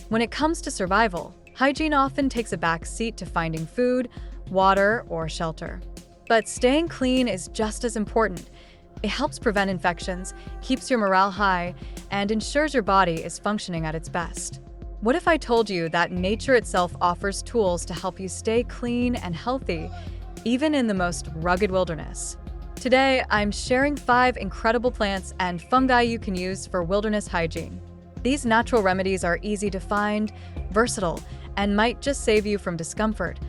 When it comes to survival, hygiene often takes a back seat to finding food, water, or shelter. But staying clean is just as important. It helps prevent infections, keeps your morale high, and ensures your body is functioning at its best. What if I told you that nature itself offers tools to help you stay clean and healthy, even in the most rugged wilderness? Today, I'm sharing 5 incredible plants and fungi you can use for wilderness hygiene. These natural remedies are easy to find, versatile, and might just save you from discomfort,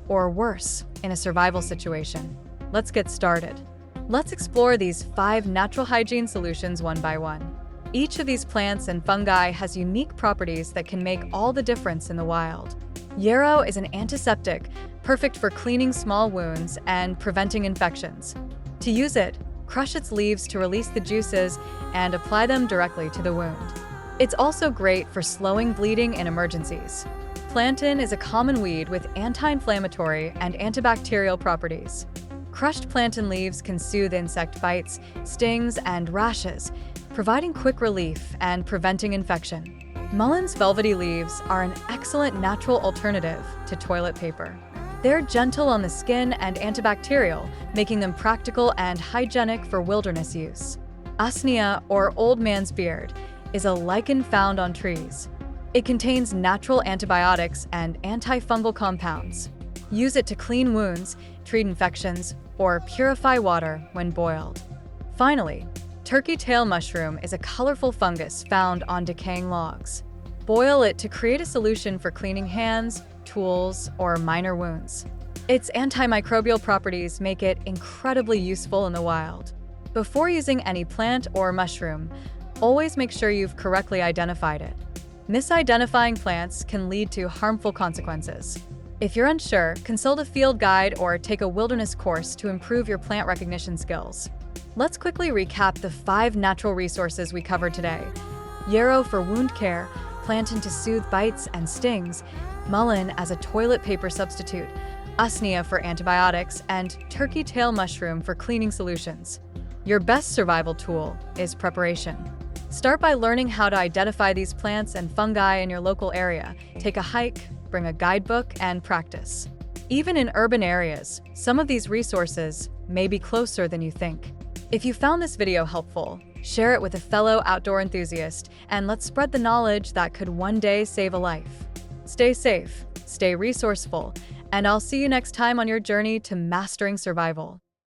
or worse, in a survival situation. Let's get started. Let's explore these 5 natural hygiene solutions one by one. Each of these plants and fungi has unique properties that can make all the difference in the wild. Yarrow is an antiseptic, perfect for cleaning small wounds and preventing infections. To use it, crush its leaves to release the juices and apply them directly to the wound. It's also great for slowing bleeding in emergencies. Plantain is a common weed with anti-inflammatory and antibacterial properties. Crushed plantain leaves can soothe insect bites, stings, and rashes, providing quick relief and preventing infection. Mullein's velvety leaves are an excellent natural alternative to toilet paper. They're gentle on the skin and antibacterial, making them practical and hygienic for wilderness use. Usnea, or old man's beard, is a lichen found on trees. It contains natural antibiotics and antifungal compounds. Use it to clean wounds, treat infections, or purify water when boiled. Finally, turkey tail mushroom is a colorful fungus found on decaying logs. Boil it to create a solution for cleaning hands, tools, or minor wounds. Its antimicrobial properties make it incredibly useful in the wild. Before using any plant or mushroom, always make sure you've correctly identified it. Misidentifying plants can lead to harmful consequences. If you're unsure, consult a field guide or take a wilderness course to improve your plant recognition skills. Let's quickly recap the 5 natural resources we covered today. Yarrow for wound care, plantain to soothe bites and stings, mullein as a toilet paper substitute, usnea for antibiotics, and turkey tail mushroom for cleaning solutions. Your best survival tool is preparation. Start by learning how to identify these plants and fungi in your local area. Take a hike, bring a guidebook, and practice. Even in urban areas, some of these resources may be closer than you think. If you found this video helpful, share it with a fellow outdoor enthusiast, and let's spread the knowledge that could one day save a life. Stay safe, stay resourceful, and I'll see you next time on your journey to mastering survival.